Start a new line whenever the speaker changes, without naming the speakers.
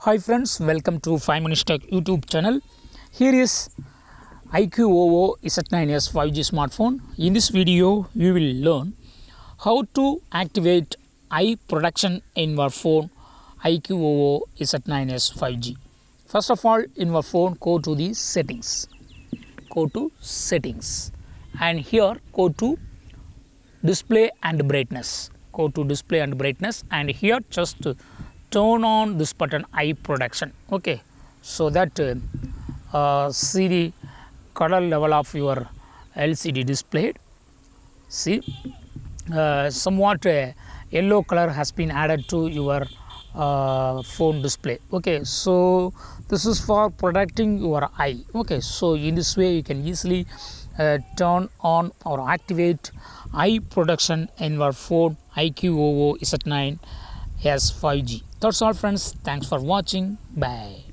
Hi friends, welcome to 5 Minutes Tech YouTube channel. Here is iQOO Z9s 5G smartphone. In this video, you will learn how to activate eye protection in your phone iQOO Z9s 5G. First of all, in your phone, go to the settings. Go to settings, and here go to display and brightness. Go to display and brightness, and here just turn on this button eye protection, okay, so that see the color level of your LCD display. See, somewhat yellow color has been added to your phone display, okay. So this is for protecting your eye, okay. So in this way you can easily turn on or activate eye protection in your phone iQOO Z9s 5G. That's all friends, thanks for watching, bye.